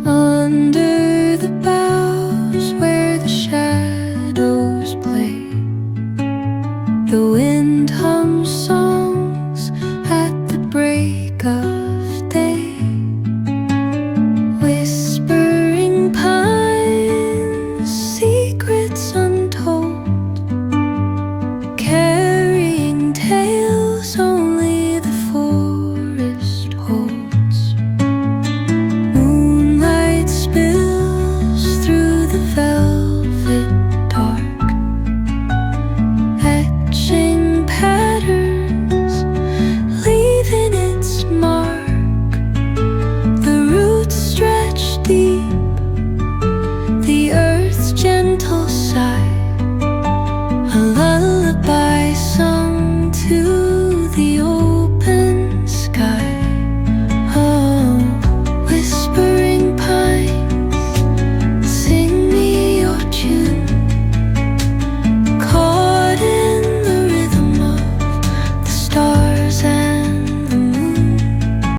Under the boughs where the shadows play, the wind hums songs at the break of day. Whispering pines, secrets untold, carrying tales only the forest holds. Moonlight spills through the velvet dark, etching patterns, leaving its mark. The roots stretch deep